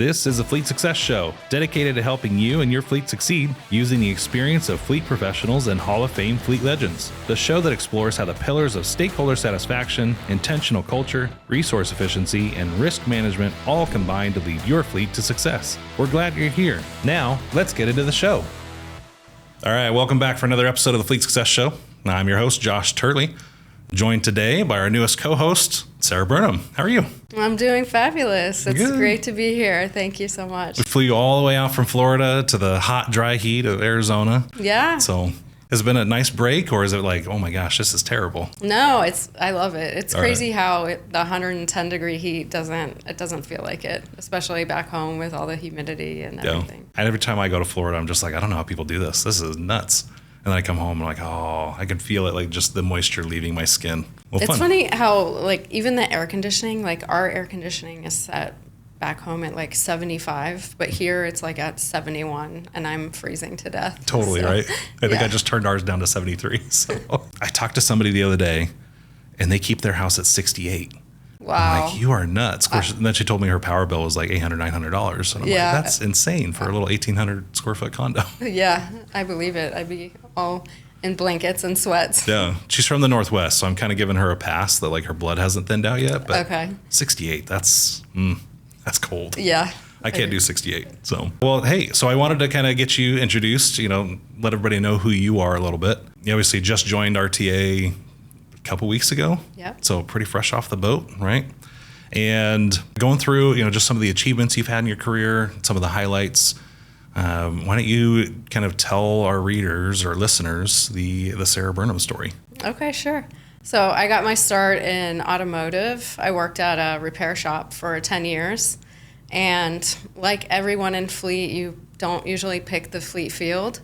This is a Fleet Success Show, dedicated to helping you and your fleet succeed using the experience of fleet professionals and Hall of Fame fleet legends. The show that explores how the pillars of stakeholder satisfaction, intentional culture, resource efficiency, and risk management all combine to lead your fleet to success. We're glad you're here. Now, let's get into the show. All right, welcome back for another episode of the Fleet Success Show. I'm your host, Josh Turley, joined today by our newest co-host, Sara Burnam. How are you? I'm doing fabulous. It's Good. Great to be here. Thank you so much. We flew you all the way out from Florida to the hot, dry heat of Arizona. Yeah. So has it been a nice break, or is it like, oh my gosh, this is terrible? No, I love it. It's All crazy right. how the 110 degree heat doesn't feel like it, especially back home with all the humidity and everything. And every time I go to Florida, I'm just like, I don't know how people do this. This is nuts. And then I come home and I'm like, oh, I can feel it, like just the moisture leaving my skin. Well, It's funny how like even the air conditioning, like our air conditioning is set back home at like 75, but here it's like at 71 and I'm freezing to death. Totally, So, right? I think yeah. I just turned ours down to 73. So I talked to somebody the other day and they keep their house at 68. Wow. I'm like, you are nuts. Of course, and then she told me her power bill was like $800, $900. And I'm Yeah. like, that's insane for a little 1,800 square foot condo. Yeah, I believe it. I'd be all in blankets and sweats. Yeah. She's from the Northwest, so I'm kind of giving her a pass that like her blood hasn't thinned out yet. But Okay. 68, that's cold. Yeah. I can't do 68. So, well, hey, so I wanted to kind of get you introduced, let everybody know who you are a little bit. You obviously just joined RTA a couple weeks ago. Yep. So pretty fresh off the boat, right? And going through, just some of the achievements you've had in your career, some of the highlights. Why don't you kind of tell our readers or listeners the Sara Burnam story? Okay, sure. So I got my start in automotive. I worked at a repair shop for 10 years. And like everyone in fleet, you don't usually pick the fleet field.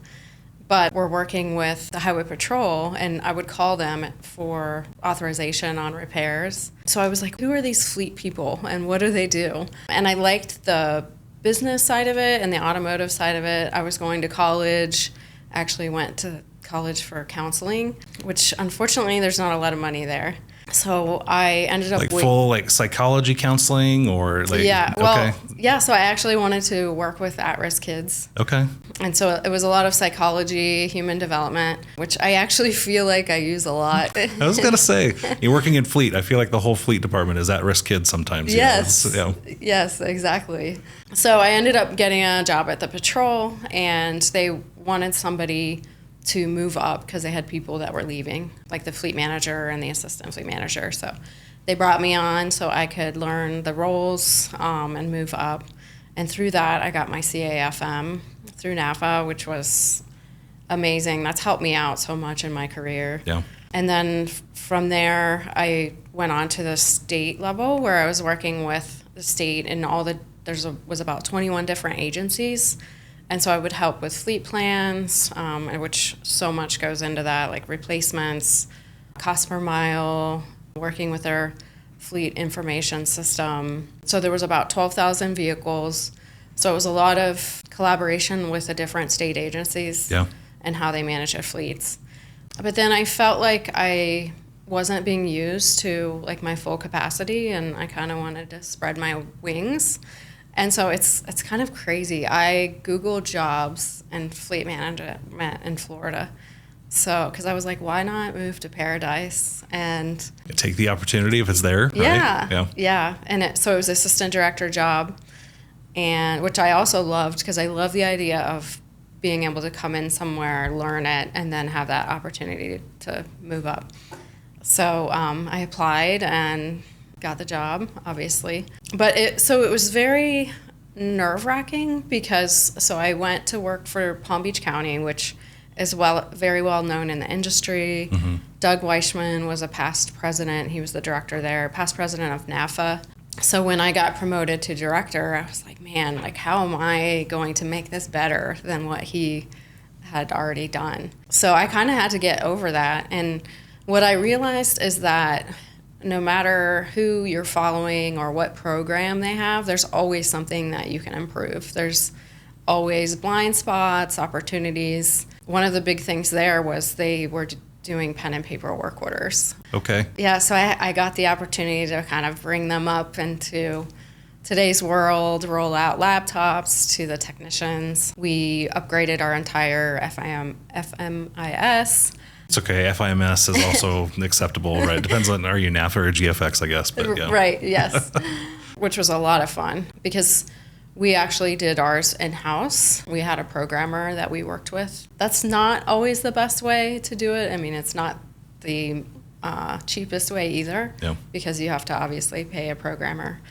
But we're working with the Highway Patrol, and I would call them for authorization on repairs. So I was like, who are these fleet people, and what do they do? And I liked the business side of it and the automotive side of it. I was going to college, actually went to college for counseling, which unfortunately there's not a lot of money there. So I ended up Like full like psychology counseling or like so I actually wanted to work with at-risk kids. Okay. And so it was a lot of psychology, human development, which I actually feel like I use a lot. I was gonna say, you're working in fleet. I feel like the whole fleet department is at-risk kids sometimes. Yes. Yes, exactly. So I ended up getting a job at the patrol, and they wanted somebody to move up because they had people that were leaving, like the fleet manager and the assistant fleet manager. So they brought me on so I could learn the roles and move up. And through that, I got my CAFM through NAFA, which was amazing. That's helped me out so much in my career. Yeah. And then from there, I went on to the state level where I was working with the state and was about 21 different agencies. And so I would help with fleet plans, which so much goes into that, like replacements, cost per mile, working with their fleet information system. So there was about 12,000 vehicles. So it was a lot of collaboration with the different state agencies and how they manage their fleets. But then I felt like I wasn't being used to like my full capacity, and I kind of wanted to spread my wings. And so it's kind of crazy. I Googled jobs and fleet management in Florida. So, because I was like, why not move to Paradise and take the opportunity if it's there. Yeah, right? yeah. And so it was assistant director job, and which I also loved because I love the idea of being able to come in somewhere, learn it, and then have that opportunity to move up. So I applied and got the job, obviously. But it was very nerve-wracking because I went to work for Palm Beach County, which is very well known in the industry. Mm-hmm. Doug Weishman was a past president. He was the director there, past president of NAFA. So when I got promoted to director, I was like, man, like how am I going to make this better than what he had already done? So I kind of had to get over that. And what I realized is that no matter who you're following or what program they have, there's always something that you can improve. There's always blind spots, opportunities. One of the big things there was they were doing pen and paper work orders. Okay. Yeah, so I got the opportunity to kind of bring them up into today's world, roll out laptops to the technicians. We upgraded our entire FMIS. It's okay. FIMS is also acceptable, right? Depends on, are you NAFTA or GFX, I guess. But yeah. Right, yes. Which was a lot of fun because we actually did ours in-house. We had a programmer that we worked with. That's not always the best way to do it. I mean, it's not the cheapest way either, because you have to obviously pay a programmer.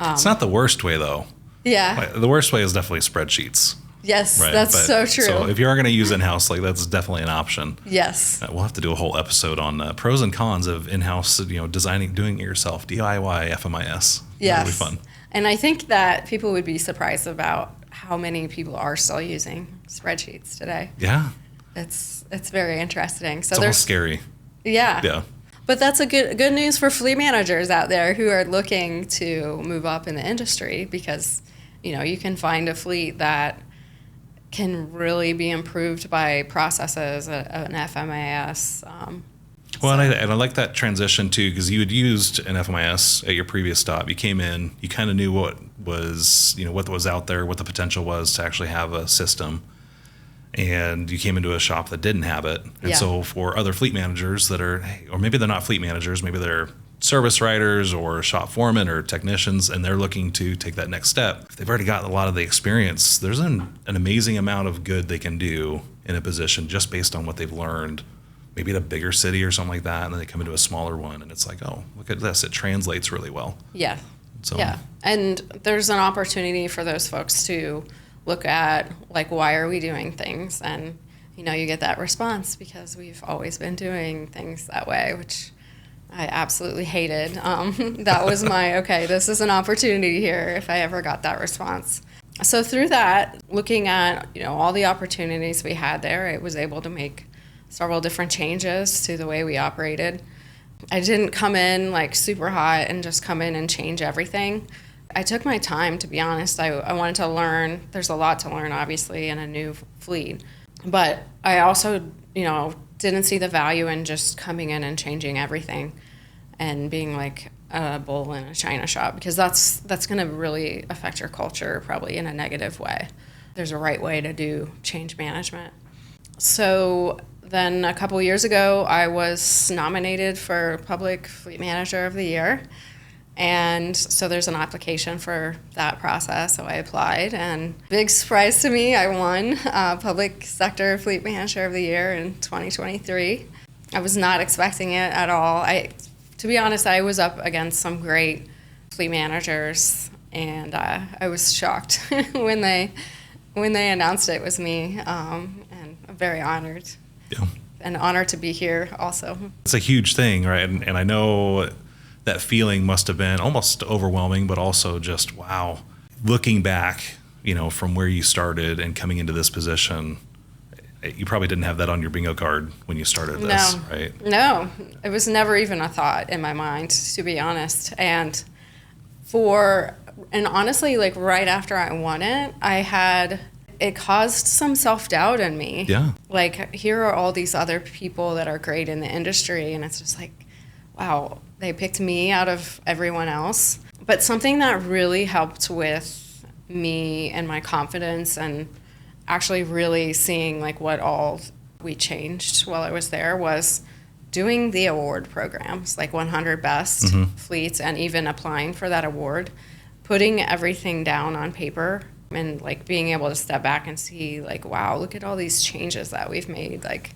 It's not the worst way, though. Yeah. The worst way is definitely spreadsheets. Yes, right? That's so true. So if you are going to use in-house, like that's definitely an option. Yes. We'll have to do a whole episode on pros and cons of in-house, designing, doing it yourself, DIY, FMIS. Yes. That'll be fun. And I think that people would be surprised about how many people are still using spreadsheets today. Yeah. It's very interesting. So it's almost scary. Yeah. Yeah. But that's a good news for fleet managers out there who are looking to move up in the industry, because, you can find a fleet that can really be improved by processes, an FMIS. Well, and I like that transition too, because you had used an FMIS at your previous stop. You came in, you kind of knew what was out there, what the potential was to actually have a system. And you came into a shop that didn't have it. And so for other fleet managers that are, or maybe they're not fleet managers, maybe they're service writers or shop foremen or technicians, and they're looking to take that next step. If they've already got a lot of the experience, there's an amazing amount of good they can do in a position just based on what they've learned, maybe at a bigger city or something like that, and then they come into a smaller one, and it's like, oh, look at this. It translates really well. Yeah. So. Yeah. And there's an opportunity for those folks to look at, like, why are we doing things? And, you get that response because we've always been doing things that way, which I absolutely hated. That was okay, this is an opportunity here if I ever got that response. So through that, looking at, all the opportunities we had there, I was able to make several different changes to the way we operated. I didn't come in like super hot and just come in and change everything. I took my time, to be honest. I wanted to learn. There's a lot to learn, obviously, in a new fleet. But I also, didn't see the value in just coming in and changing everything and being like a bull in a china shop, because that's going to really affect your culture probably in a negative way. There's a right way to do change management. So then a couple years ago, I was nominated for Public Fleet Manager of the Year. And so there's an application for that process. So I applied, and big surprise to me, I won Public Sector Fleet Manager of the Year in 2023. I was not expecting it at all. To be honest, I was up against some great fleet managers, and I was shocked when they announced it was me, and I'm very honored. Yeah. And honored to be here also. It's a huge thing, right? And I know that feeling must have been almost overwhelming, but also just, wow. Looking back, from where you started and coming into this position, you probably didn't have that on your bingo card when you started this, right? No, it was never even a thought in my mind, to be honest. And honestly, like right after I won it, it caused some self-doubt in me. Yeah. Like, here are all these other people that are great in the industry, and it's just like, wow, they picked me out of everyone else. But something that really helped with me and my confidence, and actually really seeing like what all we changed while I was there, was doing the award programs, like 100 Best Fleets, and even applying for that award, putting everything down on paper, and like being able to step back and see like, wow, look at all these changes that we've made. Like,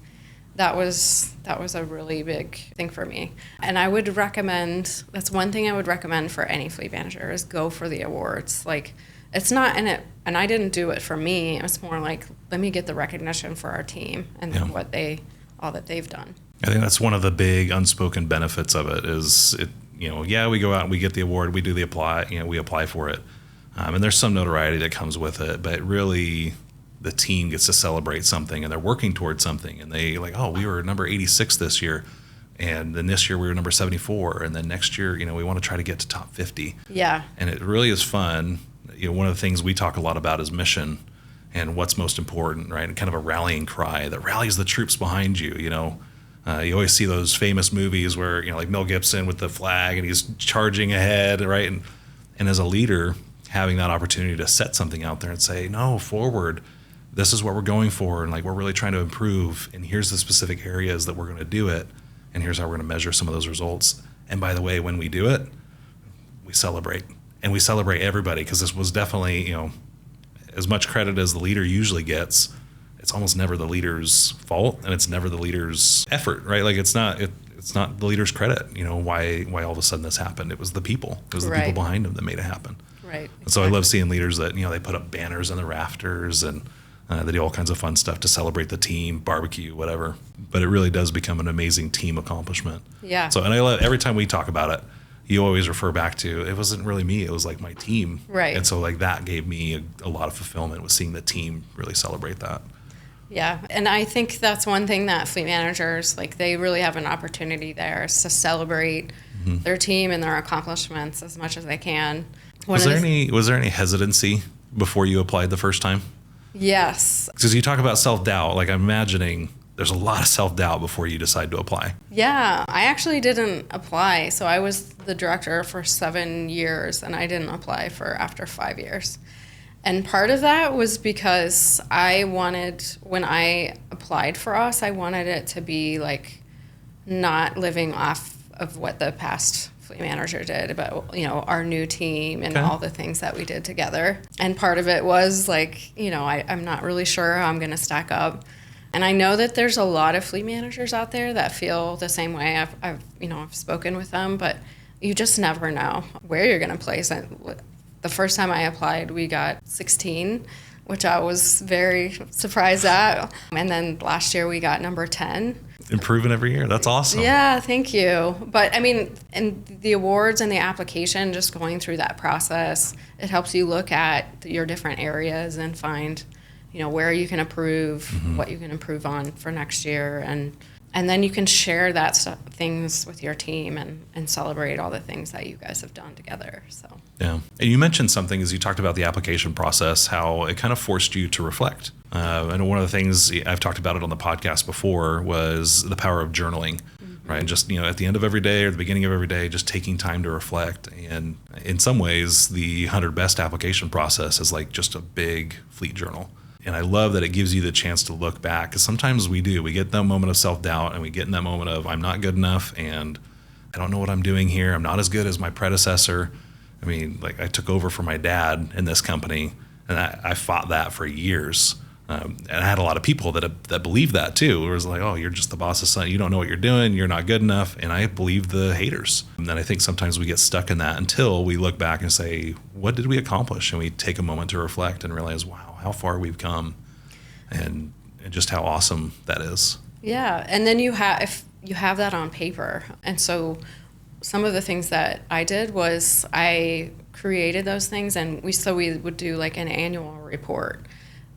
that was a really big thing for me. And I would recommend, that's one thing I would recommend for any fleet manager, is go for the awards. Like, it's not in it, and I didn't do it for me. It was more like, let me get the recognition for our team and all that they've done. I think that's one of the big unspoken benefits of it is we go out and we get the award, we do the apply, we apply for it. And there's some notoriety that comes with it, but really the team gets to celebrate something, and they're working towards something, and they like, oh, we were number 86 this year, and then this year we were number 74, and then next year, we want to try to get to top 50. Yeah. And it really is fun. One of the things we talk a lot about is mission and what's most important, right? And kind of a rallying cry that rallies the troops behind you. You always see those famous movies where, like Mel Gibson with the flag and he's charging ahead, right? And as a leader, having that opportunity to set something out there and say, no, forward, this is what we're going for, and like we're really trying to improve, and here's the specific areas that we're going to do it, and here's how we're going to measure some of those results. And by the way, when we do it, we celebrate. And we celebrate everybody, because this was definitely, as much credit as the leader usually gets, it's almost never the leader's fault, and it's never the leader's effort, right? Like it's not the leader's credit, why all of a sudden this happened. It was the people. It was the people behind them that made it happen. Right. And so I love seeing leaders that, they put up banners on the rafters, and they do all kinds of fun stuff to celebrate the team, barbecue, whatever. But it really does become an amazing team accomplishment. Yeah. So, and I love every time we talk about it, you always refer back to, it wasn't really me, it was like my team. Right. And so like that gave me a lot of fulfillment, was seeing the team really celebrate that. Yeah. And I think that's one thing that fleet managers, like they really have an opportunity there, is to celebrate their team and their accomplishments as much as they can. Was there any hesitancy before you applied the first time? Yes. Because you talk about self-doubt, like I'm imagining there's a lot of self-doubt before you decide to apply. Yeah, I actually didn't apply. So I was the director for 7 years, and I didn't apply for after 5 years. And part of that was because when I applied for us, I wanted it to be like not living off of what the past fleet manager did, about our new team and all the things that we did together. And part of it was like, I'm not really sure how I'm going to stack up. And I know that there's a lot of fleet managers out there that feel the same way. I've spoken with them, but you just never know where you're going to place it. The first time I applied, we got 16, which I was very surprised at. And then last year we got number 10. Improving every year. That's awesome. Yeah, thank you. But I mean, and the awards and the application, just going through that process, it helps you look at your different areas and find where you can improve, what you can improve on for next year. And then you can share things with your team and celebrate all the things that you guys have done together. So yeah. And you mentioned something as you talked about the application process, how it kind of forced you to reflect. And one of the things I've talked about it on the podcast before was the power of journaling, right? And just, at the end of every day or the beginning of every day, just taking time to reflect. And in some ways, the 100 Best application process is like just a big fleet journal. And I love that it gives you the chance to look back, because sometimes we get that moment of self-doubt, and we get in that moment of I'm not good enough, and I don't know what I'm doing here. I'm not as good as my predecessor. I mean, like I took over for my dad in this company, and I fought that for years. And I had a lot of people that believed that too. It was like, oh, you're just the boss's son. You don't know what you're doing. You're not good enough. And I believe the haters. And then I think sometimes we get stuck in that until we look back and say, what did we accomplish? And we take a moment to reflect and realize, wow, how far we've come, and just how awesome that is. Yeah. And then if you have that on paper. And so some of the things that I did was I created those things, and we would do like an annual report.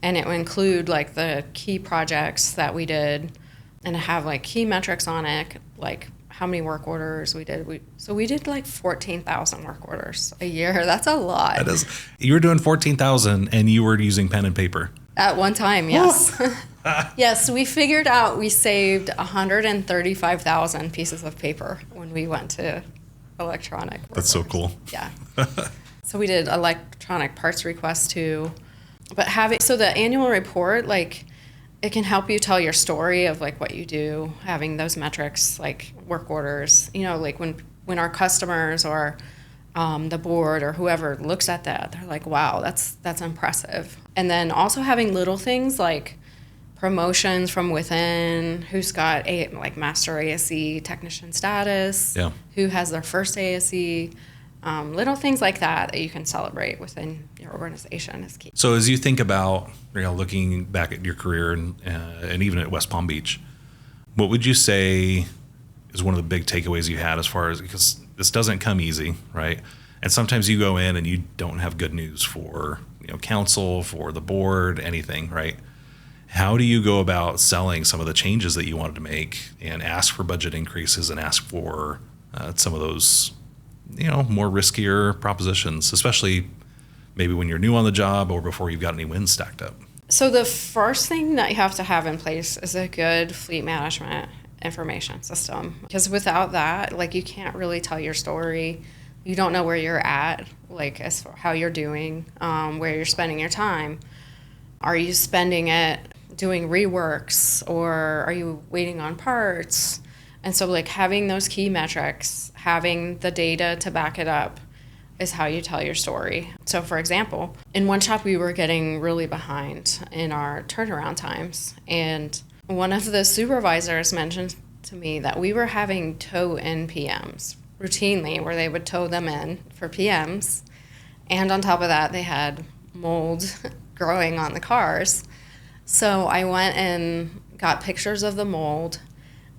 And it would include like the key projects that we did, and have like key metrics on it, like how many work orders we did. We did like 14,000 work orders a year. That's a lot. That is. You were doing 14,000 and you were using pen and paper. At one time, yes. Yes, we figured out we saved 135,000 pieces of paper when we went to electronic work That's orders. so cool. Yeah. So we did electronic parts requests too. But the annual report, like, it can help you tell your story of like what you do, having those metrics like work orders, like when our customers or the board or whoever looks at that, they're like, wow, that's impressive. And then also having little things like promotions from within, who's got like master ASE technician status, who has their first ASE. Little things like that you can celebrate within your organization is key. So as you think about looking back at your career and even at West Palm Beach, what would you say is one of the big takeaways you had, as far as, because this doesn't come easy, right? And sometimes you go in and you don't have good news for council, for the board, anything, right? How do you go about selling some of the changes that you wanted to make and ask for budget increases and ask for some of those more riskier propositions, especially maybe when you're new on the job or before you've got any wins stacked up? So the first thing that you have to have in place is a good fleet management information system, because without that, like, you can't really tell your story You don't know where you're at, like as for how you're doing, where you're spending your time. Are you spending it doing reworks, or are you waiting on parts? And so like having those key metrics, having the data to back it up is how you tell your story. So for example, in one shop we were getting really behind in our turnaround times, and one of the supervisors mentioned to me that we were having tow-in PMs routinely, where they would tow them in for PMs, and on top of that they had mold growing on the cars. So I went and got pictures of the mold,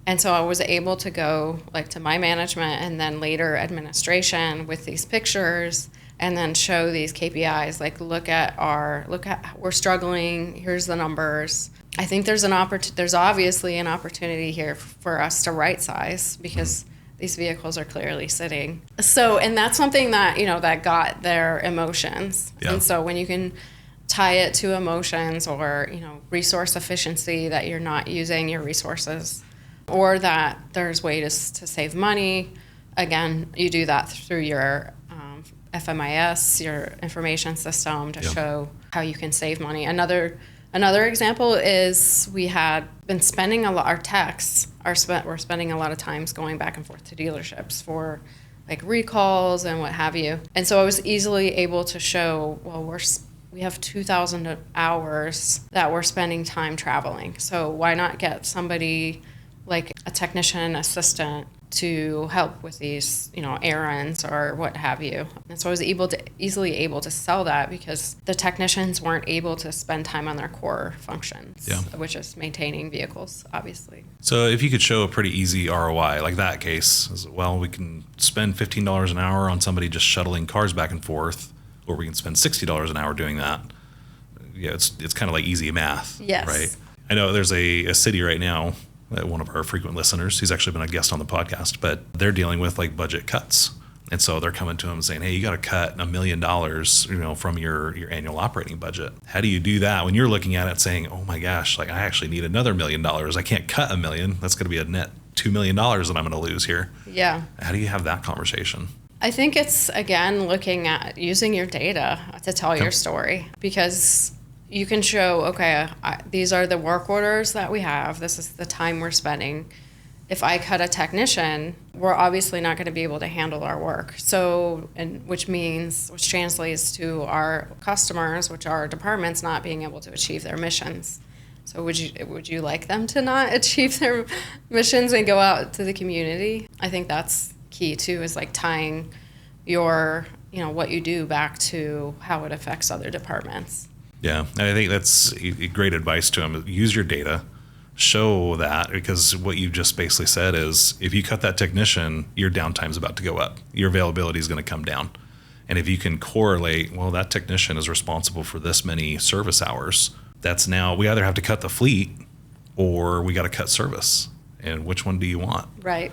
and so I was able to go like to my management and then later administration with these pictures, and then show these KPIs, like look at we're struggling, here's the numbers. I think there's obviously an opportunity here for us to right size, because these vehicles are clearly sitting. So, and that's something that, that got their emotions. Yeah. And so when you can tie it to emotions, or, resource efficiency, that you're not using your resources, or that there's ways to save money. Again, you do that through your FMIS, your information system, to show how you can save money. Another example is we had been spending our techs we're spending a lot of times going back and forth to dealerships for like recalls and what have you. And so I was easily able to show, well, we have 2,000 hours that we're spending time traveling. So why not get somebody like a technician assistant to help with these, errands or what have you. And so I was easily able to sell that, because the technicians weren't able to spend time on their core functions, which is maintaining vehicles, obviously. So if you could show a pretty easy ROI, like that case, we can spend $15 an hour on somebody just shuttling cars back and forth, or we can spend $60 an hour doing that. Yeah, it's kind of like easy math, yes. Right? I know there's a city right now, one of our frequent listeners, he's actually been a guest on the podcast, but they're dealing with like budget cuts. And so they're coming to him saying, hey, you got to cut $1 million, from your annual operating budget. How do you do that when you're looking at it saying, oh my gosh, like I actually need another $1 million. I can't cut $1 million. That's going to be a net $2 million that I'm going to lose here. Yeah. How do you have that conversation? I think it's, again, looking at using your data to tell your story, because you can show, okay, these are the work orders that we have. This is the time we're spending. If I cut a technician, we're obviously not going to be able to handle our work. So, which translates to our customers, which are departments, not being able to achieve their missions. So would you like them to not achieve their missions and go out to the community? I think that's key too, is like tying your, what you do back to how it affects other departments. Yeah, and I think that's great advice to him. Use your data, show that, because what you just basically said is if you cut that technician, your downtime's about to go up. Your availability is going to come down. And if you can correlate, well, that technician is responsible for this many service hours, that's now, we either have to cut the fleet or we got to cut service. And which one do you want? Right.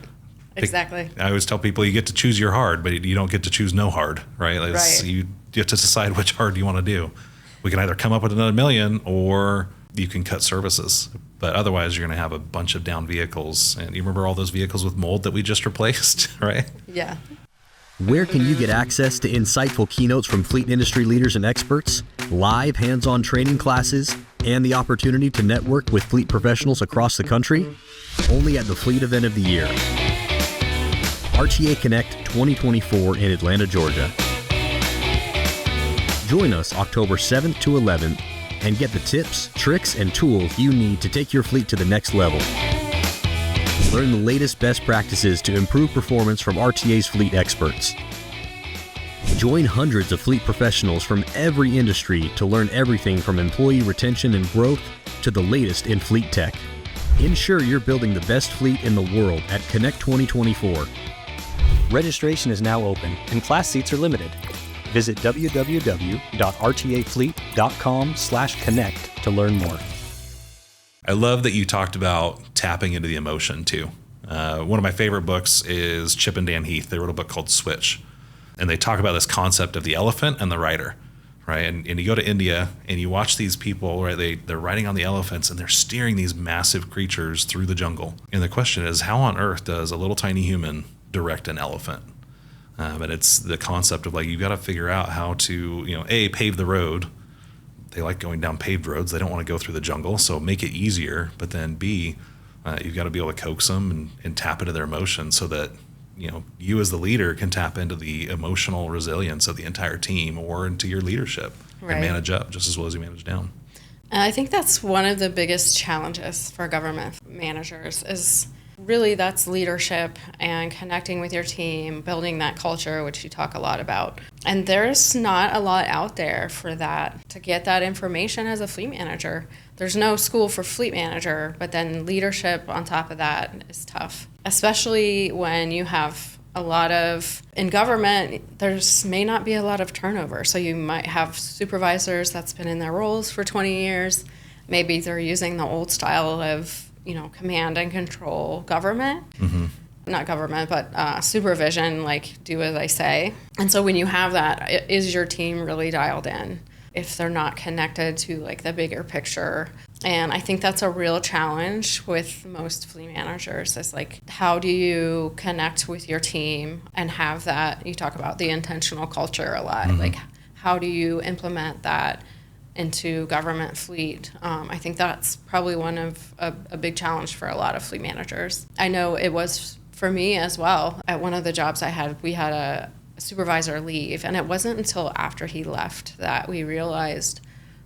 Exactly. I always tell people you get to choose your hard, but you don't get to choose no hard, right? Right. You get to decide which hard you want to do. We can either come up with another $1 million, or you can cut services. But otherwise, you're going to have a bunch of down vehicles. And you remember all those vehicles with mold that we just replaced, right? Yeah. Where can you get access to insightful keynotes from fleet industry leaders and experts, live hands-on training classes, and the opportunity to network with fleet professionals across the country? Only at the Fleet Event of the Year. RTA Connect 2024 in Atlanta, Georgia. Join us October 7th to 11th and get the tips, tricks, and tools you need to take your fleet to the next level. Learn the latest best practices to improve performance from RTA's fleet experts. Join hundreds of fleet professionals from every industry to learn everything from employee retention and growth to the latest in fleet tech. Ensure you're building the best fleet in the world at Connect 2024. Registration is now open and class seats are limited. Visit www.rtafleet.com/connect to learn more. I love that you talked about tapping into the emotion too. One of my favorite books is Chip and Dan Heath. They wrote a book called Switch. And they talk about this concept of the elephant and the rider, right? And you go to India and you watch these people, right? They're riding on the elephants and they're steering these massive creatures through the jungle. And the question is, how on earth does a little tiny human direct an elephant? And it's the concept of like, you've got to figure out how to, A, pave the road. They like going down paved roads. They don't want to go through the jungle. So make it easier. But then B, you've got to be able to coax them and tap into their emotions so that, you as the leader can tap into the emotional resilience of the entire team or into your leadership and manage up just as well as you manage down. And I think that's one of the biggest challenges for government managers is really that's leadership and connecting with your team, building that culture, which you talk a lot about. And there's not a lot out there for that, to get that information as a fleet manager. There's no school for fleet manager, but then leadership on top of that is tough, especially when you have a lot of, in government, there's may not be a lot of turnover. So you might have supervisors that's been in their roles for 20 years. Maybe they're using the old style of, command and control government. Not government, but supervision, like do as I say. And so when you have that, is your team really dialed in if they're not connected to like the bigger picture? And I think that's a real challenge with most fleet managers is like, how do you connect with your team and have that, you talk about the intentional culture a lot, like how do you implement that into government fleet? I think that's probably one of a big challenge for a lot of fleet managers. I know it was for me as well. At one of the jobs I had, we had a supervisor leave, and it wasn't until after he left that we realized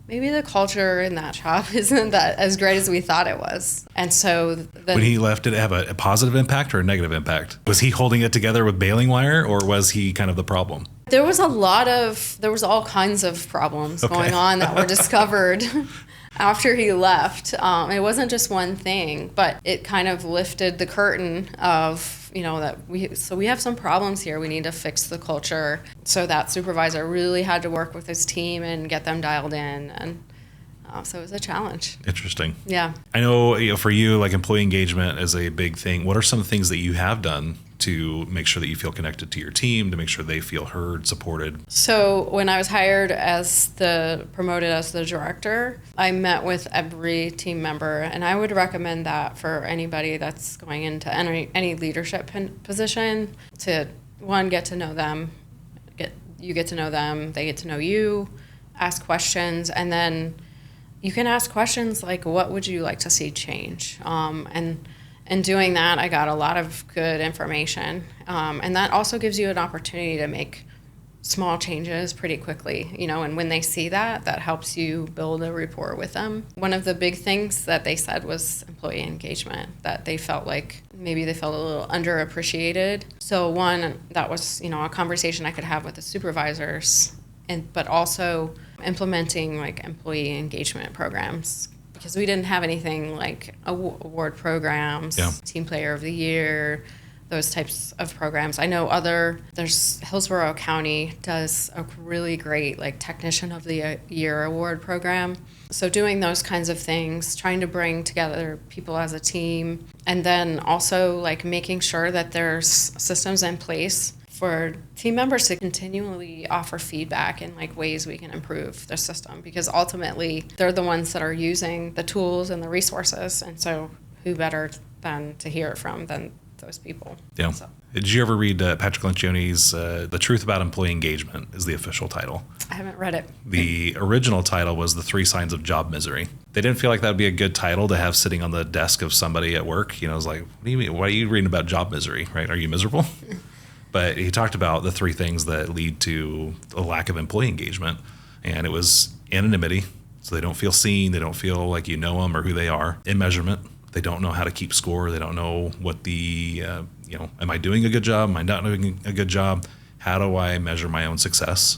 maybe the culture in that job isn't that as great as we thought it was. And so then, when he left, did it have a positive impact or a negative impact? Was he holding it together with baling wire, or was he kind of the problem? there was all kinds of problems going on that were discovered after he left. It wasn't just one thing, but it kind of lifted the curtain of, that we have some problems here. We need to fix the culture. So that supervisor really had to work with his team and get them dialed in. And so it was a challenge. Interesting. Yeah. I know, for you, like employee engagement is a big thing. What are some things that you have done to make sure that you feel connected to your team, to make sure they feel heard, supported? So when I was promoted as the director, I met with every team member, and I would recommend that for anybody that's going into any leadership position to, one, get to know them, you get to know them, they get to know you, ask questions, and then you can ask questions like, what would you like to see change? And doing that, I got a lot of good information. And that also gives you an opportunity to make small changes pretty quickly, and when they see that helps you build a rapport with them. One of the big things that they said was employee engagement, that they felt like maybe they felt a little underappreciated. So one, that was, a conversation I could have with the supervisors, but also implementing like employee engagement programs, because we didn't have anything like award programs, Team Player of the Year, those types of programs. I know there's Hillsborough County does a really great like Technician of the Year award program. So doing those kinds of things, trying to bring together people as a team, and then also like making sure that there's systems in place for team members to continually offer feedback in like ways we can improve the system, because ultimately they're the ones that are using the tools and the resources, and so who better than to hear it from than those people. Yeah. So. Did you ever read Patrick Lencioni's The Truth About Employee Engagement is the official title? I haven't read it. The original title was The 3 Signs of Job Misery. They didn't feel like that would be a good title to have sitting on the desk of somebody at work. It was like, what do you mean? Why are you reading about job misery, right? Are you miserable? But he talked about the 3 things that lead to a lack of employee engagement. And it was anonymity, so they don't feel seen, they don't feel like you know them or who they are. Immeasurement, they don't know how to keep score, they don't know what am I doing a good job, am I not doing a good job, how do I measure my own success?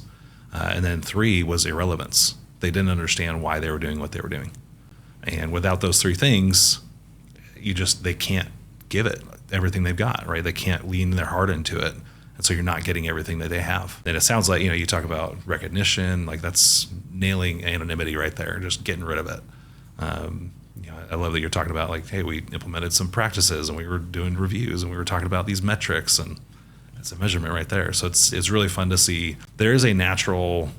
And then 3 was irrelevance. They didn't understand why they were doing what they were doing. And without those 3 things, they can't give it everything they've got, right? They can't lean their heart into it. And so you're not getting everything that they have. And it sounds like, you talk about recognition, like that's nailing anonymity right there, just getting rid of it. I love that you're talking about like, hey, we implemented some practices and we were doing reviews and we were talking about these metrics, and it's a measurement right there. So it's really fun to see. There is a natural,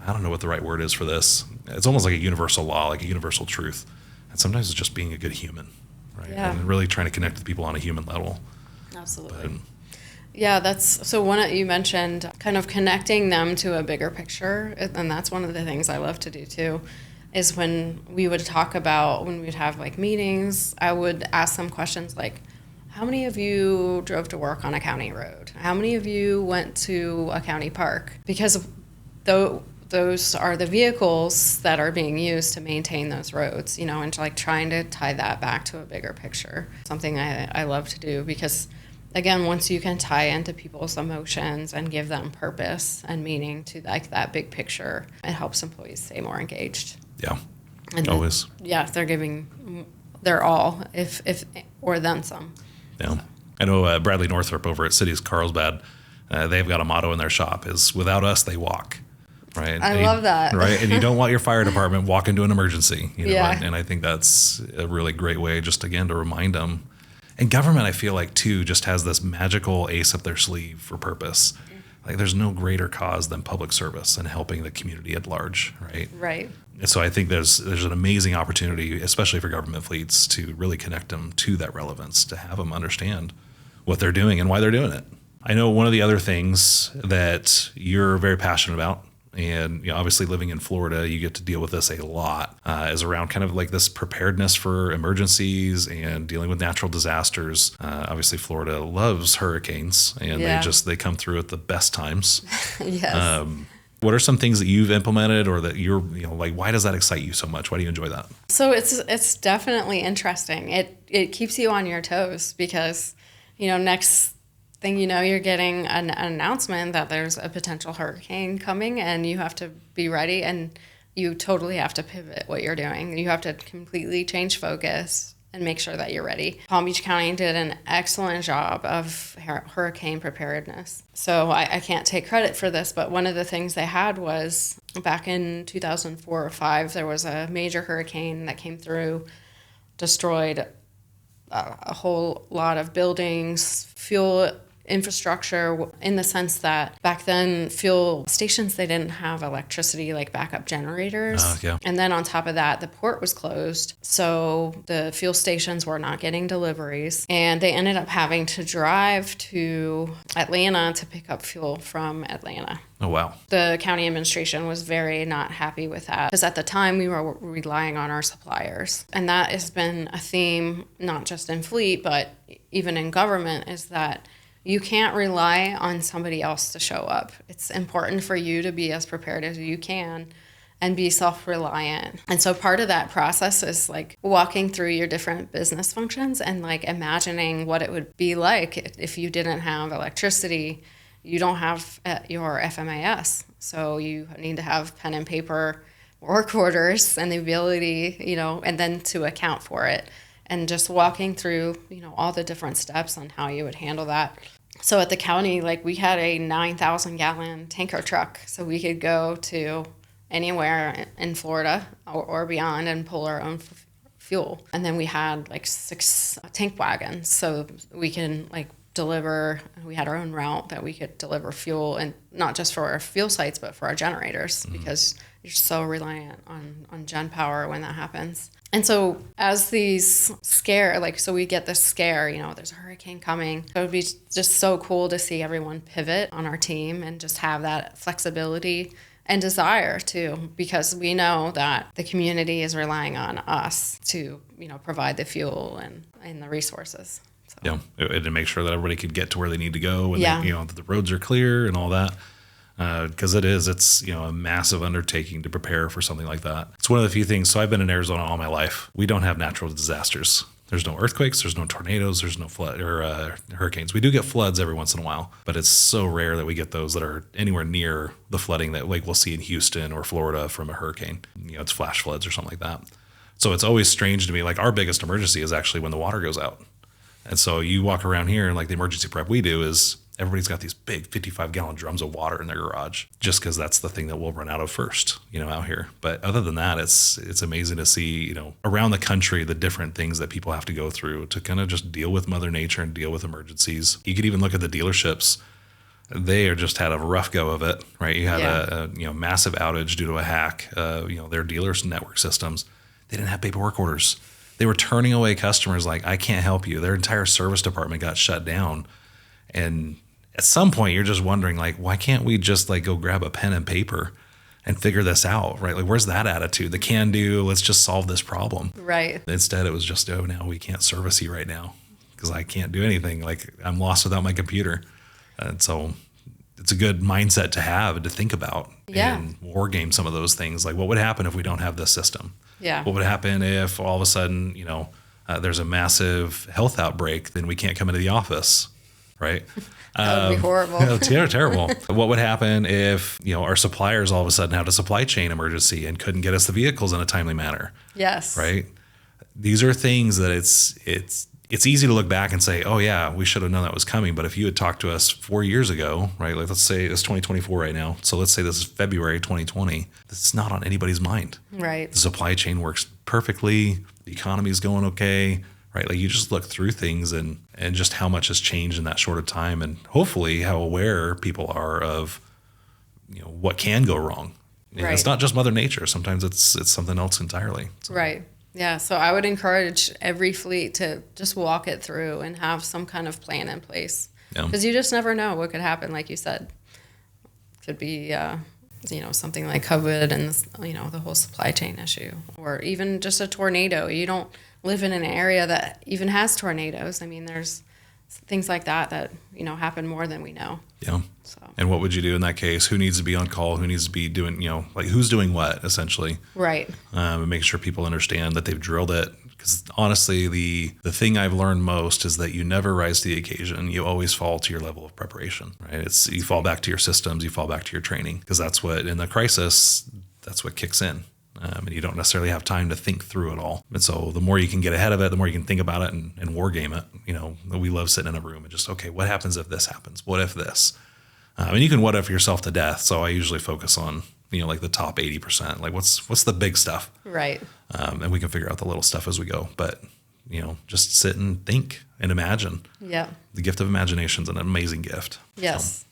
I don't know what the right word is for this. It's almost like a universal law, like a universal truth. And sometimes it's just being a good human. Right? Yeah. And really trying to connect with people on a human level. Absolutely. Yeah, that's so you mentioned kind of connecting them to a bigger picture. And that's one of the things I love to do too, is when we would talk about, when we'd have like meetings, I would ask them questions like, how many of you drove to work on a county road? How many of you went to a county park? Because those are the vehicles that are being used to maintain those roads, and like trying to tie that back to a bigger picture. Something I love to do because, again, once you can tie into people's emotions and give them purpose and meaning to like that big picture, it helps employees stay more engaged. Yeah, And always. They're giving their all, if or then some. Yeah. I know Bradley Northrup over at Cities Carlsbad, they've got a motto in their shop is without us, they walk. Right. I love that. Right. And you don't want your fire department walk into an emergency. Yeah. And I think that's a really great way just, again, to remind them. And government, I feel like, too, just has this magical ace up their sleeve for purpose. Like there's no greater cause than public service and helping the community at large. Right. Right. And so I think there's an amazing opportunity, especially for government fleets, to really connect them to that relevance, to have them understand what they're doing and why they're doing it. I know one of the other things that you're very passionate about, and obviously living in Florida, you get to deal with this a lot, is around kind of like this preparedness for emergencies and dealing with natural disasters. Obviously, Florida loves hurricanes, and they come through at the best times. Yes. What are some things that you've implemented, or that you're like, why does that excite you so much? Why do you enjoy that? So it's definitely interesting. It keeps you on your toes because next thing you know, you're getting an announcement that there's a potential hurricane coming and you have to be ready, and you totally have to pivot what you're doing. You have to completely change focus and make sure that you're ready. Palm Beach County did an excellent job of hurricane preparedness. So I can't take credit for this, but one of the things they had was back in 2004 or 5, there was a major hurricane that came through, destroyed a whole lot of buildings, fuel infrastructure, in the sense that back then fuel stations, they didn't have electricity like backup generators. Yeah. And then on top of that, the port was closed, so the fuel stations were not getting deliveries, and they ended up having to drive to Atlanta to pick up fuel from Atlanta. Oh, wow. The county administration was very not happy with that because at the time we were relying on our suppliers. And that has been a theme, not just in fleet, but even in government, is that you can't rely on somebody else to show up. It's important for you to be as prepared as you can and be self-reliant. And so part of that process is like walking through your different business functions and like imagining what it would be like if you didn't have electricity. You don't have your FMAS, so you need to have pen and paper work orders and the ability, and then to account for it. And just walking through, all the different steps on how you would handle that. So at the county, like we had a 9,000 gallon tanker truck, so we could go to anywhere in Florida or beyond and pull our own fuel. And then we had like 6 tank wagons, so we can like deliver. We had our own route that we could deliver fuel, and not just for our fuel sites, but for our generators, because you're so reliant on gen power when that happens. And so as these so we get this scare, there's a hurricane coming. So it would be just so cool to see everyone pivot on our team and just have that flexibility and desire to, because we know that the community is relying on us to, provide the fuel and the resources. So. Yeah, and to make sure that everybody could get to where they need to go, and that the roads are clear and all that. Because it's a massive undertaking to prepare for something like that. It's one of the few things. So I've been in Arizona all my life. We don't have natural disasters. There's no earthquakes. There's no tornadoes. There's no flood or hurricanes. We do get floods every once in a while, but it's so rare that we get those that are anywhere near the flooding that like we'll see in Houston or Florida from a hurricane. It's flash floods or something like that. So it's always strange to me. Like our biggest emergency is actually when the water goes out. And so you walk around here and like the emergency prep we do is everybody's got these big 55-gallon drums of water in their garage, just because that's the thing that we'll run out of first, out here. But other than that, it's amazing to see, around the country, the different things that people have to go through to kind of just deal with Mother Nature and deal with emergencies. You could even look at the dealerships. They are just had a rough go of it, right? You had a massive outage due to a hack. Their dealers' network systems, they didn't have paperwork orders. They were turning away customers like, I can't help you. Their entire service department got shut down. And at some point you're just wondering, like, why can't we just like go grab a pen and paper and figure this out, right? Like, where's that attitude? The can do, let's just solve this problem. Right. Instead, it was just, oh, now we can't service you right now because I can't do anything. Like, I'm lost without my computer. And so it's a good mindset to have and to think about and war game some of those things. Like, what would happen if we don't have this system? Yeah. What would happen if all of a sudden, there's a massive health outbreak, then we can't come into the office, right? That would be horrible. Terrible. What would happen if, our suppliers all of a sudden had a supply chain emergency and couldn't get us the vehicles in a timely manner? Yes. Right? These are things that it's easy to look back and say, oh yeah, we should have known that was coming. But if you had talked to us 4 years ago, right? Like, let's say it's 2024 right now. So let's say this is February 2020. This is not on anybody's mind. Right. The supply chain works perfectly. The economy is going okay. Right. Like, you just look through things and just how much has changed in that short of time, and hopefully how aware people are of, what can go wrong. And right. It's not just Mother Nature. Sometimes it's something else entirely. So. Right. Yeah. So I would encourage every fleet to just walk it through and have some kind of plan in place, because you just never know what could happen. Like you said, could be, something like COVID and, the whole supply chain issue, or even just a tornado. You don't live in an area that even has tornadoes. I mean, there's things like that happen more than we know. Yeah. So. And what would you do in that case? Who needs to be on call? Who needs to be doing, like, who's doing what, essentially? Right. And make sure people understand that they've drilled it. Because honestly, the thing I've learned most is that you never rise to the occasion. You always fall to your level of preparation, right? You fall back to your systems, you fall back to your training, because that's what, in the crisis, that's what kicks in. And you don't necessarily have time to think through it all. And so the more you can get ahead of it, the more you can think about it and war game it. We love sitting in a room and just, okay, what happens if this happens? What if this? And you can what if yourself to death. So I usually focus on, like the top 80%. Like, what's the big stuff? Right. And we can figure out the little stuff as we go. But, just sit and think and imagine. Yeah. The gift of imagination is an amazing gift. Yes. So.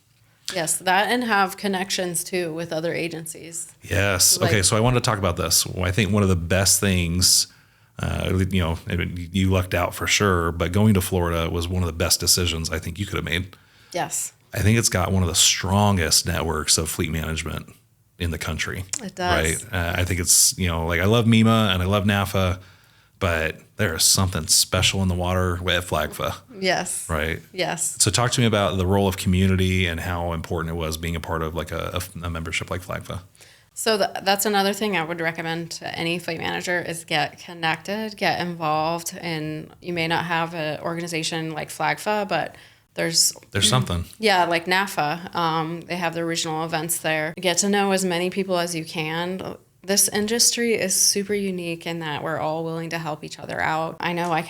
Yes, that, and have connections too with other agencies. Yes. Okay, so I wanted to talk about this. Well, I think one of the best things, you lucked out for sure, but going to Florida was one of the best decisions I think you could have made. Yes. I think it's got one of the strongest networks of fleet management in the country. It does. Right? I think it's, I love MEMA and I love NAFA, but there is something special in the water at FLAGFA. Yes. Right? Yes. So talk to me about the role of community and how important it was being a part of like a membership like FLAGFA. So that's another thing I would recommend to any fleet manager is get connected, get involved. And you may not have an organization like FLAGFA, but there's something. Yeah, like NAFA. They have their regional events there. Get to know as many people as you can. This industry is super unique in that we're all willing to help each other out. I know I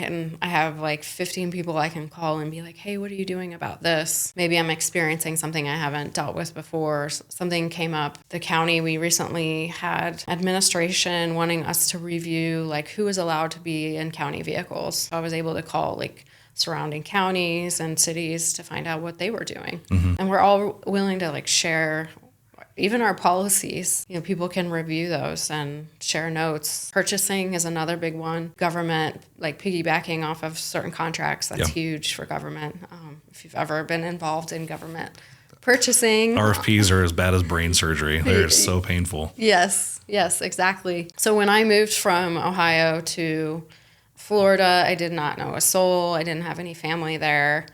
have like 15 people I can call and be like, hey, what are you doing about this? Maybe I'm experiencing something I haven't dealt with before. Something came up. The county, we recently had administration wanting us to review like who is allowed to be in county vehicles. So I was able to call like surrounding counties and cities to find out what they were doing. Mm-hmm. And we're all willing to like share even our policies. People can review those and share notes. Purchasing is another big one. Government, like piggybacking off of certain contracts, that's huge for government. If you've ever been involved in government purchasing. RFPs are as bad as brain surgery. They're so painful. Yes, exactly. So when I moved from Ohio to Florida, I did not know a soul. I didn't have any family there.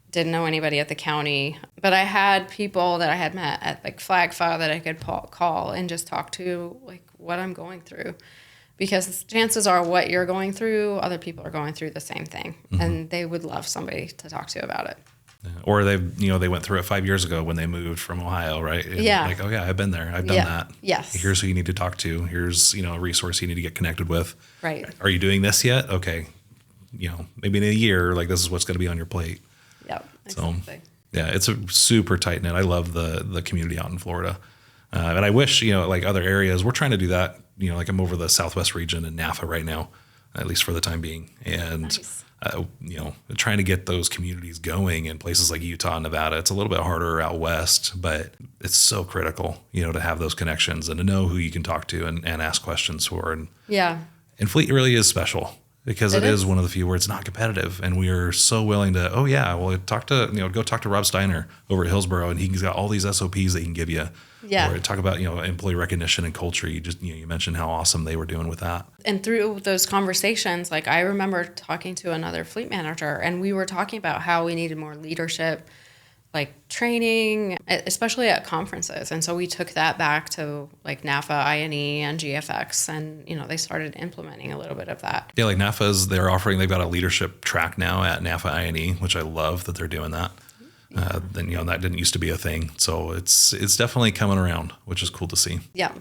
Didn't know anybody at the county, but I had people that I had met at like FLAGFA that I could call and just talk to like what I'm going through, because chances are what you're going through, other people are going through the same thing, and they would love somebody to talk to about it. Or they went through it 5 years ago when they moved from Ohio, right? And like, oh yeah, I've been there. I've done that. Yes. Here's who you need to talk to. Here's, a resource you need to get connected with. Right. Are you doing this yet? Okay. Maybe in a year, like this is what's going to be on your plate. Yep. Exactly. So, yeah, it's a super tight knit. I love the community out in Florida. And I wish, like other areas, we're trying to do that. Like I'm over the Southwest region in NAFA right now, at least for the time being. And, nice. Trying to get those communities going in places like Utah and Nevada. It's a little bit harder out west, but it's so critical, to have those connections and to know who you can talk to and ask questions for. And, yeah. And fleet really is special. because it is one of the few where it's not competitive, and we are so willing to, go talk to Rob Steiner over at Hillsborough, and he's got all these SOPs that he can give you. Yeah. Or talk about, employee recognition and culture. You mentioned how awesome they were doing with that. And through those conversations, like I remember talking to another fleet manager, and we were talking about how we needed more leadership, like training, especially at conferences. And so we took that back to like NAFA, INE, and GFX, and they started implementing a little bit of that. Yeah, like NAFA's, they've got a leadership track now at NAFA INE, which I love that they're doing that. Then that didn't used to be a thing, so it's definitely coming around, which is cool to see. Yeah,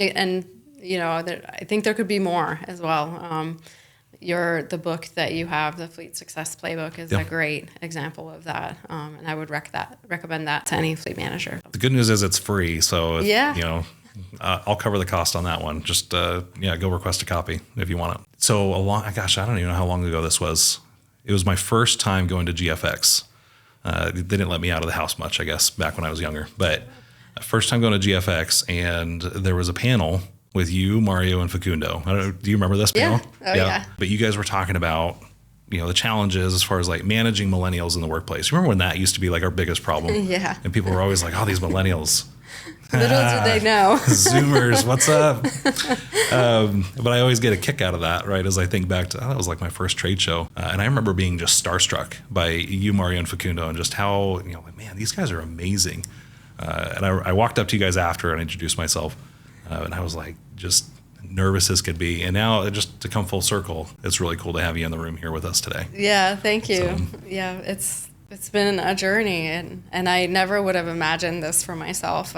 and I think there could be more as well. The book that you have, the Fleet Success Playbook, is a great example of that, and I would recommend that to any fleet manager. The good news is it's free, so I'll cover the cost on that one. Just go request a copy if you want it. So I don't even know how long ago this was. It was my first time going to GFX. They didn't let me out of the house much, I guess, back when I was younger. But first time going to GFX, and there was a panel with you, Mario, and Facundo. I don't know, do you remember this panel? Yeah. But you guys were talking about, the challenges as far as like managing millennials in the workplace. Remember when that used to be like our biggest problem? Yeah. And people were always like, these millennials. Little did they know. Zoomers, what's up? But I always get a kick out of that, right? As I think back to, that was like my first trade show. And I remember being just starstruck by you, Mario, and Facundo, and just how, man, these guys are amazing. And I walked up to you guys after and introduced myself. And I was like, just nervous as could be. And now just to come full circle, it's really cool to have you in the room here with us today. Yeah, thank you. So, yeah, it's been a journey, and I never would have imagined this for myself.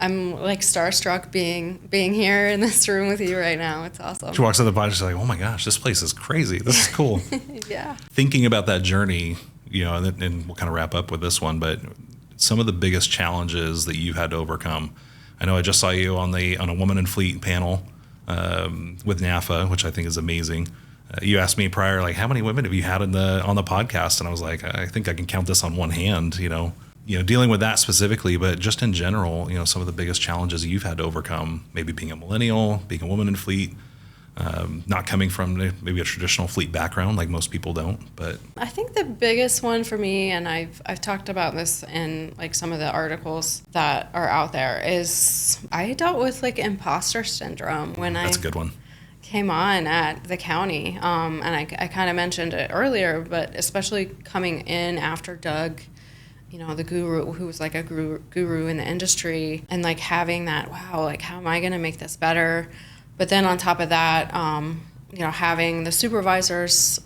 I'm like starstruck being here in this room with you right now. It's awesome. She walks in the pod, she's like, oh my gosh, this place is crazy. This is cool. Yeah. Thinking about that journey, and we'll kind of wrap up with this one, but some of the biggest challenges that you've had to overcome. I know I just saw you on a Woman in Fleet panel with NAFA, which I think is amazing. You asked me prior, like, how many women have you had on the podcast? And I was like, I think I can count this on one hand, dealing with that specifically, but just in general, some of the biggest challenges you've had to overcome, maybe being a millennial, being a woman in fleet, not coming from maybe a traditional fleet background like most people don't. But I think the biggest one for me, and I've talked about this in like some of the articles that are out there, is I dealt with like imposter syndrome when that's a good one. Came on at the county, and I kind of mentioned it earlier, but especially coming in after Doug, the guru, who was like a guru in the industry, and like having that, wow, like how am I going to make this better? But then on top of that, having the supervisors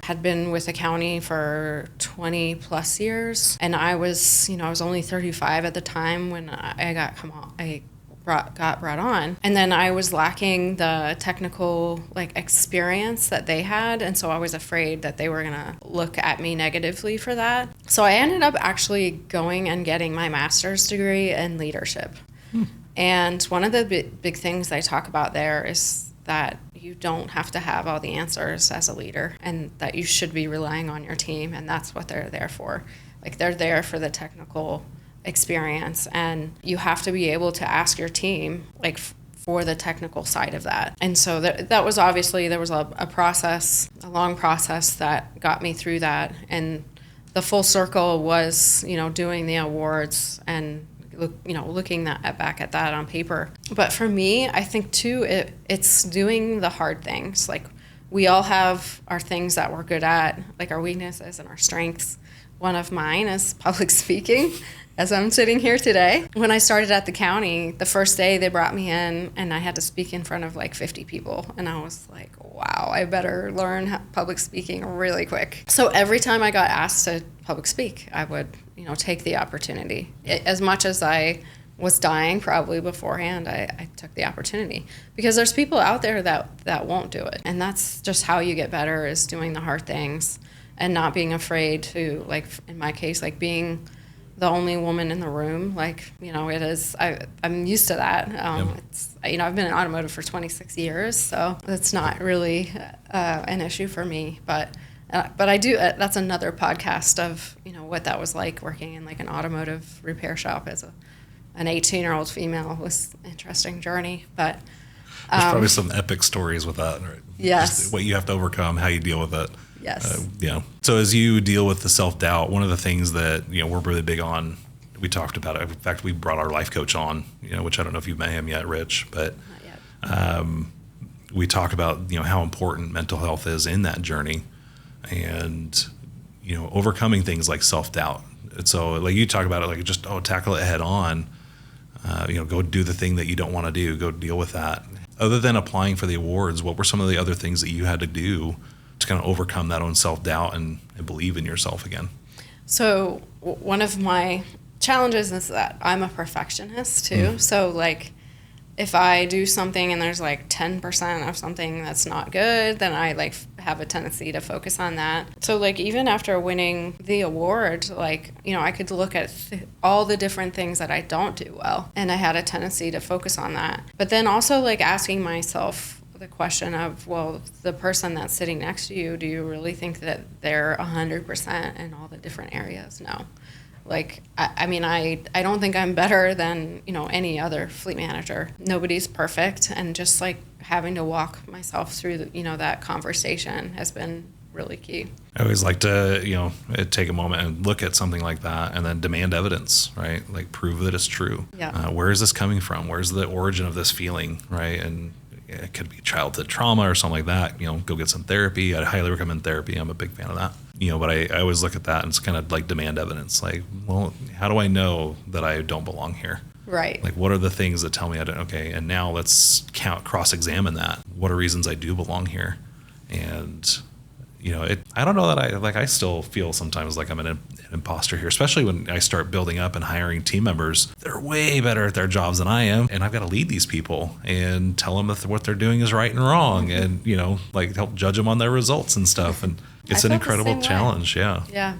had been with the county for 20 plus years, and I was only 35 at the time when I got brought on, and then I was lacking the technical like experience that they had, and so I was afraid that they were gonna look at me negatively for that. So I ended up actually going and getting my master's degree in leadership. And one of the big things I talk about there is that you don't have to have all the answers as a leader, and that you should be relying on your team, and that's what they're there for. Like, they're there for the technical experience, and you have to be able to ask your team like for the technical side of that. And so that was obviously, there was a long process that got me through that, and the full circle was doing the awards and looking back at that on paper. But for me, I think too, it's doing the hard things. Like, we all have our things that we're good at, like our weaknesses and our strengths. One of mine is public speaking, as I'm sitting here today. When I started at the county, the first day they brought me in and I had to speak in front of like 50 people. And I was like, wow, I better learn public speaking really quick. So every time I got asked to public speak, I would, take the opportunity. As much as I was dying probably beforehand, I took the opportunity, because there's people out there that won't do it. And that's just how you get better, is doing the hard things and not being afraid to, like in my case, like being the only woman in the room. Like, it is, I'm used to that. It's, I've been in automotive for 26 years, so it's not really an issue for me. But I do, that's another podcast of, what that was like working in like an automotive repair shop as an 18-year-old female. It was an interesting journey. But There's probably some epic stories with that, right? Yes. Just what you have to overcome, how you deal with it. Yes. So as you deal with the self-doubt, one of the things that, we're really big on, we talked about it. In fact, we brought our life coach on, which I don't know if you've met him yet, Rich, but Not yet. we talk about, how important mental health is in that journey and, overcoming things like self-doubt. And so like you talk about it, like just, tackle it head on, go do the thing that you don't want to do, go deal with that. Other than applying for the awards, what were some of the other things that you had to do to kind of overcome that own self-doubt and believe in yourself again? So one of my challenges is that I'm a perfectionist too. So like if I do something and there's like 10% of something that's not good, then I like have a tendency to focus on that. So like even after winning the award, like, I could look at all the different things that I don't do well, and I had a tendency to focus on that. But then also like asking myself the question of, well, the person that's sitting next to you, do you really think that they're 100% in all the different areas? No. Like, I don't think I'm better than, any other fleet manager. Nobody's perfect. And just like having to walk myself through, that conversation has been really key. I always like to, take a moment and look at something like that and then demand evidence, right? Like prove that it's true. Yeah. Where is this coming from? Where's the origin of this feeling, right? And it could be childhood trauma or something like that. Go get some therapy. I highly recommend therapy. I'm a big fan of that. But I always look at that and it's kind of like demand evidence. Like, well, how do I know that I don't belong here? Right. Like, what are the things that tell me I don't? Okay, and now let's cross-examine that. What are reasons I do belong here? And I don't know that I still feel sometimes like I'm an imposter here, especially when I start building up and hiring team members. They're way better at their jobs than I am. And I've got to lead these people and tell them that what they're doing is right and wrong and, like help judge them on their results and stuff. And it's an incredible challenge. Yeah. Yeah.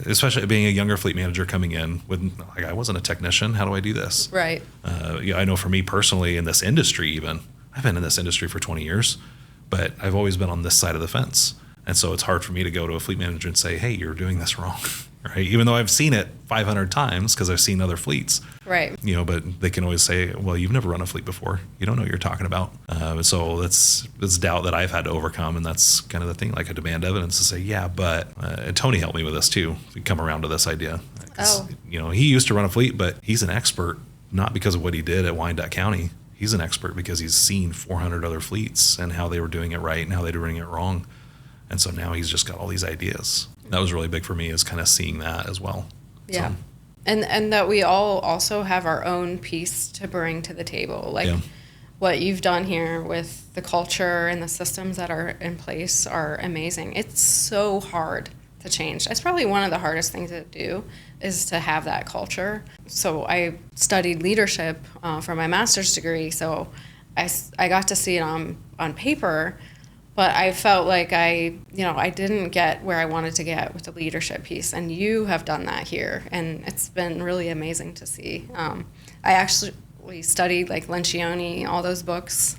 Especially being a younger fleet manager coming in with, like, I wasn't a technician. How do I do this? Right. I know for me personally in this industry, even I've been in this industry for 20 years, but I've always been on this side of the fence. And so it's hard for me to go to a fleet manager and say, hey, you're doing this wrong, right? Even though I've seen it 500 times because I've seen other fleets. Right. But they can always say, well, you've never run a fleet before. You don't know what you're talking about. So that's doubt that I've had to overcome. And that's kind of the thing, like I demand evidence to say, yeah, but and Tony helped me with this too. We come around to this idea. He used to run a fleet, but he's an expert, not because of what he did at Wyandotte County. He's an expert because he's seen 400 other fleets and how they were doing it right and how they were doing it wrong. And so now he's just got all these ideas. That was really big for me, is kind of seeing that as well. Yeah. So, And that we all also have our own piece to bring to the table. Like what you've done here with the culture and the systems that are in place are amazing. It's so hard to change. It's probably one of the hardest things to do is to have that culture. So I studied leadership for my master's degree. So I got to see it on paper. But I felt like I didn't get where I wanted to get with the leadership piece, and you have done that here, and it's been really amazing to see. I actually studied like Lencioni, all those books,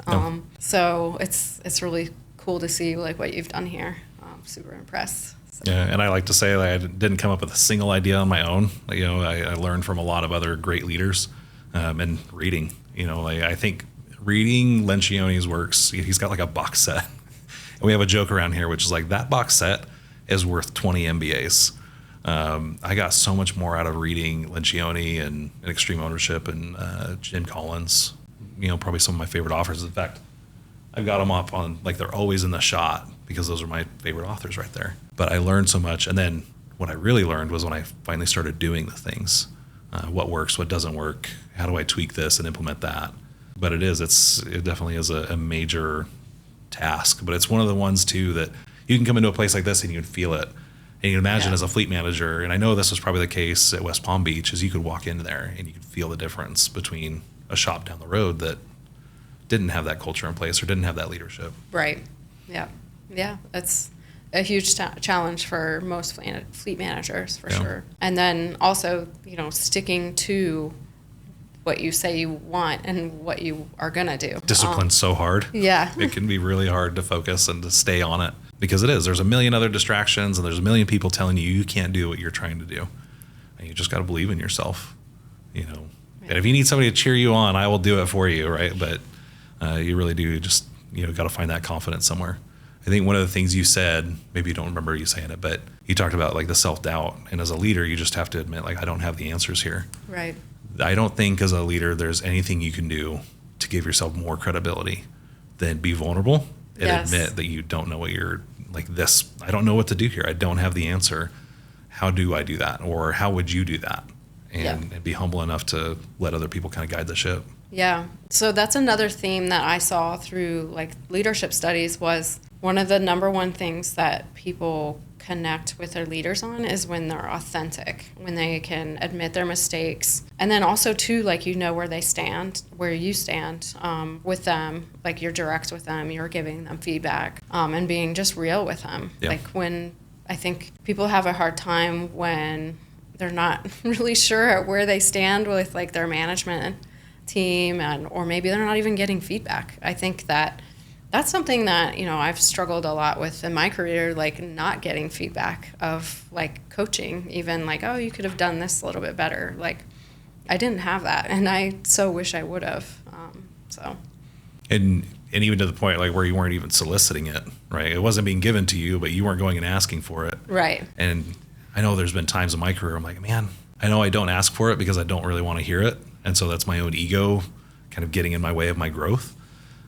so it's really cool to see like what you've done here. I'm super impressed. So. Yeah, and I like to say that I didn't come up with a single idea on my own. I learned from a lot of other great leaders, and reading. I think reading Lencioni's works. He's got like a box set. And we have a joke around here, which is like that box set is worth 20 MBAs. I got so much more out of reading Lencioni and Extreme Ownership and Jim Collins. Probably some of my favorite authors. In fact, I've got them up on, like, they're always in the shot because those are my favorite authors right there. But I learned so much. And then what I really learned was when I finally started doing the things. What works, what doesn't work, how do I tweak this and implement that? But it definitely is a major task, but it's one of the ones too that you can come into a place like this and you can feel it, and you can imagine as a fleet manager, and I know this was probably the case at West Palm Beach, is you could walk into there and you could feel the difference between a shop down the road that didn't have that culture in place or didn't have that leadership. Right. Yeah. That's a huge challenge for most fleet managers for sure. And then also sticking to what you say you want and what you are going to do. Discipline's so hard. Yeah. It can be really hard to focus and to stay on it because it is. There's a million other distractions and there's a million people telling you can't do what you're trying to do. And you just got to believe in yourself, And if you need somebody to cheer you on, I will do it for you, right? But You really do just, got to find that confidence somewhere. I think one of the things you said, maybe you don't remember you saying it, but you talked about like the self-doubt. And as a leader, you just have to admit, like, I don't have the answers here. Right. I don't think as a leader, there's anything you can do to give yourself more credibility than be vulnerable and admit that you don't know what you're like this. I don't know what to do here. I don't have the answer. How do I do that? Or how would you do that? And be humble enough to let other people kind of guide the ship. Yeah. So that's another theme that I saw through like leadership studies was one of the number one things that people connect with their leaders on is when they're authentic, when they can admit their mistakes. And then also too, like, where they stand, where you stand with them, like you're direct with them, you're giving them feedback and being just real with them. Yeah. Like when I think people have a hard time when they're not really sure at where they stand with like their management team or maybe they're not even getting feedback. I think that's something that, I've struggled a lot with in my career, like not getting feedback of like coaching, even like, oh, you could have done this a little bit better. Like I didn't have that. And I so wish I would have. And even to the point like where you weren't even soliciting it, right? It wasn't being given to you, but you weren't going and asking for it. Right. And I know there's been times in my career I'm like, man, I know I don't ask for it because I don't really want to hear it. And so that's my own ego kind of getting in my way of my growth.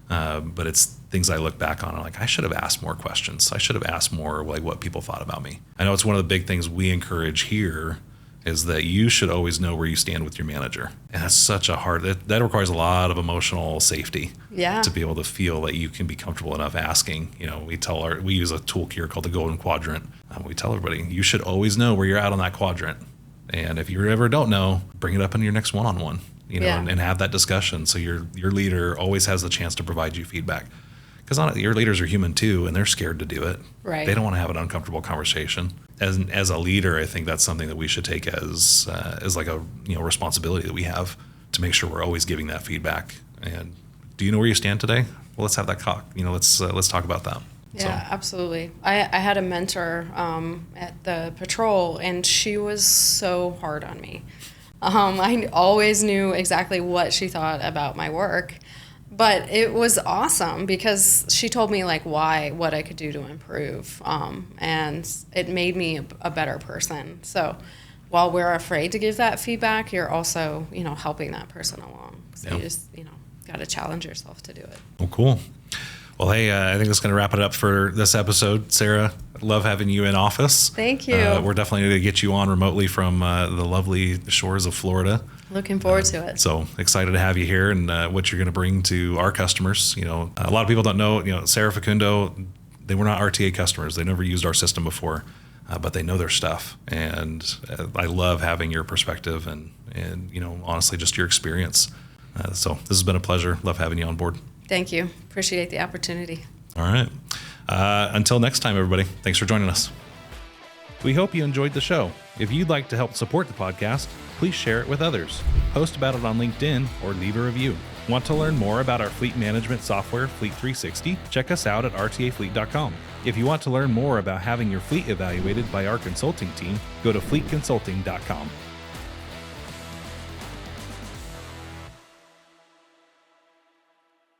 But it's things I look back on. I'm like, I should have asked more questions. I should have asked more like what people thought about me. I know it's one of the big things we encourage here is that you should always know where you stand with your manager. And that's such a hard, that requires a lot of emotional safety to be able to feel that you can be comfortable enough asking. We use a tool here called the Golden Quadrant. We tell everybody, you should always know where you're at on that quadrant. And if you ever don't know, bring it up in your next one-on-one, and have that discussion. So your leader always has the chance to provide you feedback. Because your leaders are human too, and they're scared to do it. Right. They don't want to have an uncomfortable conversation. As a leader, I think that's something that we should take as like a responsibility that we have to make sure we're always giving that feedback. And do you know where you stand today? Well, let's have that talk. Let's talk about that. Yeah, absolutely. I had a mentor at the patrol, and she was so hard on me. I always knew exactly what she thought about my work, but it was awesome because she told me like what I could do to improve, and it made me a better person. So while we're afraid to give that feedback, you're also helping that person along. So you just got to challenge yourself to do it. Well, cool. Well, hey, I think that's going to wrap it up for this episode. Sarah, love having you in office. Thank you. We're definitely going to get you on remotely from the lovely shores of Florida. Looking forward to it. So excited to have you here and what you're going to bring to our customers. A lot of people don't know, Sarah Facundo, they were not RTA customers. They never used our system before, but they know their stuff. And I love having your perspective and honestly, just your experience. So this has been a pleasure. Love having you on board. Thank you. Appreciate the opportunity. All right. Until next time, everybody, thanks for joining us. We hope you enjoyed the show. If you'd like to help support the podcast, please share it with others. Post about it on LinkedIn or leave a review. Want to learn more about our fleet management software, Fleet 360? Check us out at rtafleet.com. If you want to learn more about having your fleet evaluated by our consulting team, go to fleetconsulting.com.